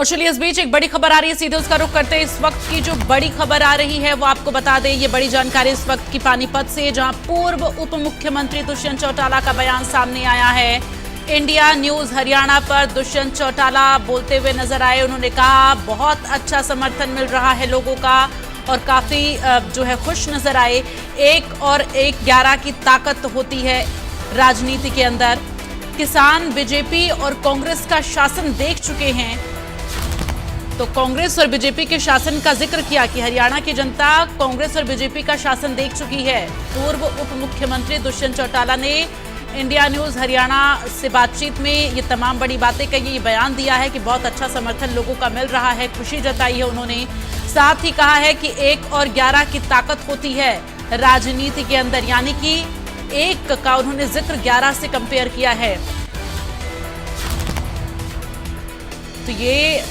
और चलिए इस बीच एक बड़ी खबर आ रही है, सीधे उसका रुख करते हैं। इस वक्त की जो बड़ी खबर आ रही है वो आपको बता दें। ये बड़ी जानकारी इस वक्त की पानीपत से, जहां पूर्व उप मुख्यमंत्री दुष्यंत चौटाला का बयान सामने आया है। इंडिया न्यूज हरियाणा पर दुष्यंत चौटाला बोलते हुए नजर आए। उन्होंने कहा बहुत अच्छा समर्थन मिल रहा है लोगों का और काफी जो है खुश नजर आए। 1 और 1 11 की ताकत होती है राजनीति के अंदर। किसान बीजेपी और कांग्रेस का शासन देख चुके हैं, तो कांग्रेस और बीजेपी के शासन का जिक्र किया कि हरियाणा की जनता कांग्रेस और बीजेपी का शासन देख चुकी है। पूर्व उप मुख्यमंत्री दुष्यंत चौटाला ने इंडिया न्यूज हरियाणा से बातचीत में ये तमाम बड़ी बातें कही। ये बयान दिया है कि बहुत अच्छा समर्थन लोगों का मिल रहा है, खुशी जताई है उन्होंने। साथ ही कहा है कि 1 और 11 की ताकत होती है राजनीति के अंदर, यानी कि 1 का उन्होंने जिक्र 11 से कंपेयर किया है। तो ये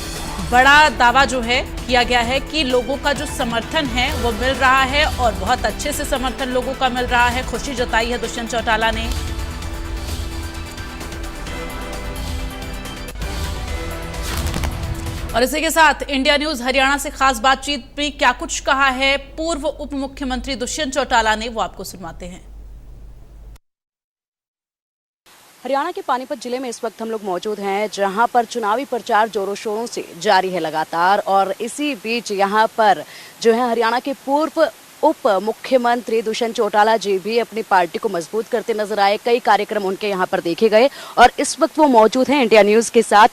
बड़ा दावा जो है किया गया है कि लोगों का जो समर्थन है वो मिल रहा है और बहुत अच्छे से समर्थन लोगों का मिल रहा है। खुशी जताई है दुष्यंत चौटाला ने। और इसी के साथ इंडिया न्यूज हरियाणा से खास बातचीत भी क्या कुछ कहा है पूर्व उप मुख्यमंत्री दुष्यंत चौटाला ने, वो आपको सुनवाते हैं। हरियाणा के पानीपत जिले में इस वक्त हम लोग मौजूद हैं, जहां पर चुनावी प्रचार जोरों शोरों से जारी है लगातार। और इसी बीच यहां पर जो है हरियाणा के पूर्व उप मुख्यमंत्री दुष्यंत चौटाला जी भी अपनी पार्टी को मजबूत करते नजर आए। कई कार्यक्रम उनके यहां पर देखे गए और इस वक्त वो मौजूद हैं इंडिया न्यूज के साथ।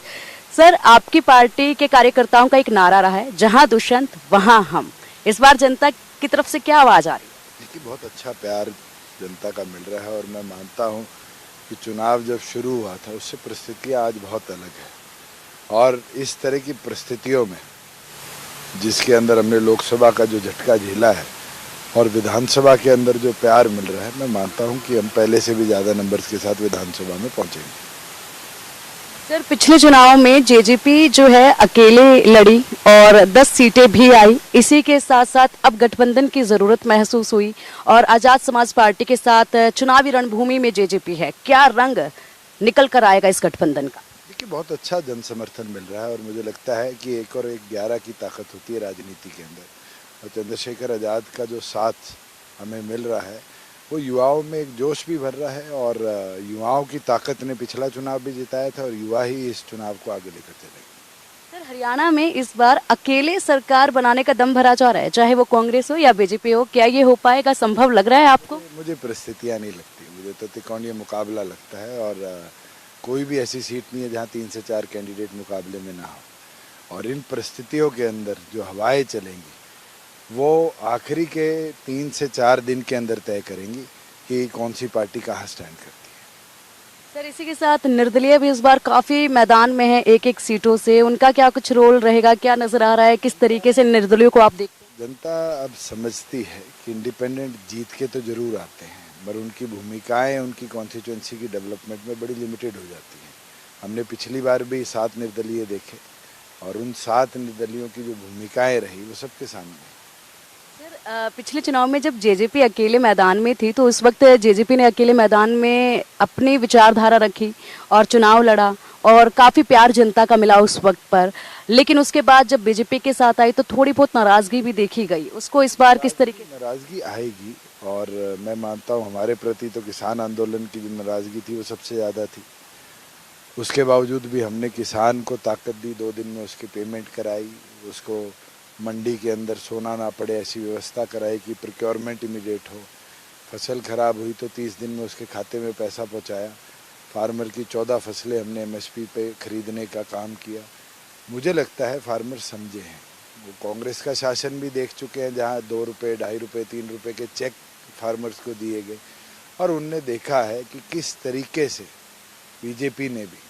सर, आपकी पार्टी के कार्यकर्ताओं का एक नारा रहा है, जहां दुष्यंत वहां हम। इस बार जनता की तरफ से क्या आवाज आ रही है? देखिए, बहुत अच्छा प्यार जनता का मिल रहा है और मैं मानता हूँ कि चुनाव जब शुरू हुआ था उससे परिस्थितियाँ आज बहुत अलग है। और इस तरह की परिस्थितियों में जिसके अंदर हमने लोकसभा का जो झटका झेला है और विधानसभा के अंदर जो प्यार मिल रहा है, मैं मानता हूं कि हम पहले से भी ज़्यादा नंबर्स के साथ विधानसभा में पहुंचेंगे। सर, पिछले चुनाव में जेजेपी जो है अकेले लड़ी और 10 सीटें भी आई। इसी के साथ साथ अब गठबंधन की जरूरत महसूस हुई और आजाद समाज पार्टी के साथ चुनावी रणभूमि में जेजेपी है। क्या रंग निकल कर आएगा इस गठबंधन का? देखिए, बहुत अच्छा जन समर्थन मिल रहा है और मुझे लगता है कि 1 और 1 11 की ताकत होती है राजनीति के अंदर। और चंद्रशेखर आज़ाद का जो साथ हमें मिल रहा है वो युवाओं में एक जोश भी भर रहा है और युवाओं की ताकत ने पिछला चुनाव भी जिताया था और युवा ही इस चुनाव को आगे लेकर चलेंगे। सर, हरियाणा में इस बार अकेले सरकार बनाने का दम भरा जा रहा है, चाहे वो कांग्रेस हो या बीजेपी हो। क्या ये हो पाएगा? संभव लग रहा है आपको? मुझे परिस्थितियाँ नहीं लगती, मुझे तो त्रिकोणीय मुकाबला लगता है और कोई भी ऐसी सीट नहीं है जहाँ 3 से 4 कैंडिडेट मुकाबले में ना हो। और इन परिस्थितियों के अंदर जो हवाएं चलेंगी वो आखिरी के 3 से 4 दिन के अंदर तय करेंगी कि कौन सी पार्टी कहाँ स्टैंड करती है। सर, इसी के साथ निर्दलीय भी इस बार काफी मैदान में है 1-1 सीटों से। उनका क्या कुछ रोल रहेगा, क्या नजर आ रहा है? किस तरीके से निर्दलीय को आप देखते हैं? जनता अब समझती है कि इंडिपेंडेंट जीत के तो जरूर आते हैं, पर उनकी भूमिकाएं उनकी कॉन्स्टिट्यूंसी की डेवलपमेंट में बड़ी लिमिटेड हो जाती हैं। हमने पिछली बार भी 7 निर्दलीय देखे और उन 7 निर्दलियों की जो भूमिकाएं रही वो सबके सामने है। सर, पिछले चुनाव में जब जेजेपी अकेले मैदान में थी तो उस वक्त जेजेपी ने अकेले मैदान में अपनी विचारधारा रखी और चुनाव लड़ा और काफ़ी प्यार जनता का मिला उस वक्त पर। लेकिन उसके बाद जब बीजेपी के साथ आई तो थोड़ी बहुत नाराज़गी भी देखी गई। उसको इस बार किस तरीके? नाराज़गी आएगी और मैं मानता हूँ हमारे प्रति तो किसान आंदोलन की जो नाराज़गी थी वो सबसे ज़्यादा थी। उसके बावजूद भी हमने किसान को ताकत दी, 2 दिन में उसकी पेमेंट कराई, उसको मंडी के अंदर सोना ना पड़े ऐसी व्यवस्था कराई कि प्रोक्योरमेंट इमीडिएट हो। फसल खराब हुई तो 30 दिन में उसके खाते में पैसा पहुंचाया। फार्मर की 14 फसलें हमने एमएसपी पे खरीदने का काम किया। मुझे लगता है फार्मर समझे हैं। वो कांग्रेस का शासन भी देख चुके हैं जहां 2 रुपये, 2.5 रुपये, 3 रुपये के चेक फार्मर्स को दिए गए और उनने देखा है कि किस तरीके से बीजेपी ने भी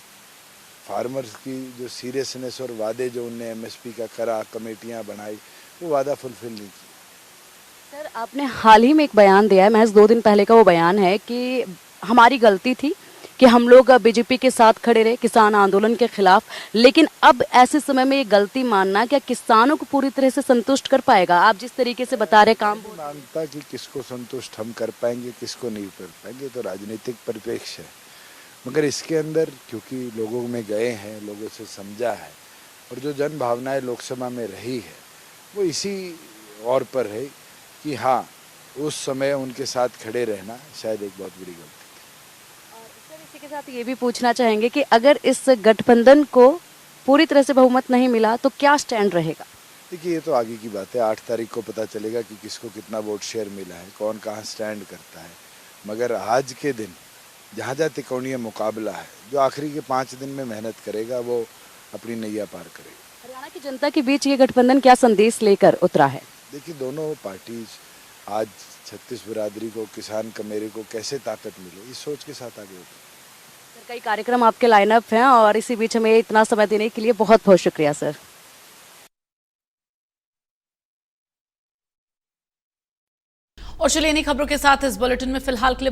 फार्मर्स की जो सीरियसनेस और वादे जो उनने एमएसपी का करा, कमेटियां बनाई, वो वादा फुलफिल नहीं किया। सर, आपने हाल ही में एक बयान दिया है, महज 2 दिन पहले का वो बयान है कि हमारी गलती थी कि हम लोग बीजेपी के साथ खड़े रहे किसान आंदोलन के खिलाफ। लेकिन अब ऐसे समय में ये गलती मानना क्या किसानों को पूरी तरह से संतुष्ट कर पाएगा? आप जिस तरीके से बता रहे काम मानता कि किसको संतुष्ट हम कर पाएंगे, किसको नहीं कर पाएंगे, तो राजनीतिक परिप्रेक्ष्य है। मगर इसके अंदर क्योंकि लोगों में गए हैं, लोगों से समझा है और जो जन भावनाएं लोकसभा में रही है वो इसी और पर है कि हाँ, उस समय उनके साथ खड़े रहना शायद एक बहुत बड़ी गलती थी। और सर इसी के साथ ये भी पूछना चाहेंगे कि अगर इस गठबंधन को पूरी तरह से बहुमत नहीं मिला तो क्या स्टैंड रहेगा? देखिए, ये तो आगे की बात है। 8 तारीख को पता चलेगा कि किसको कितना वोट शेयर मिला है, कौन कहाँ स्टैंड करता है। मगर आज के दिन जहाँ जहाँ त्रिकोणीय मुकाबला है, जो आखिरी के 5 दिन में मेहनत करेगा वो अपनी नैया पार करेगा। हरियाणा की जनता के बीच ये गठबंधन क्या संदेश लेकर उतरा है? देखिए, दोनों पार्टीज आज छत्तीस बिरादरी को, किसान कमेरे को कैसे ताकत मिले, इस सोच के साथ आगे होते हैं। सर कई कार्यक्रम आपके लाइनअप हैं और इसी बीच हमें इतना समय देने के लिए बहुत बहुत शुक्रिया सर। और चलिए इन्हीं खबरों के साथ इस बुलेटिन में फिलहाल के लिए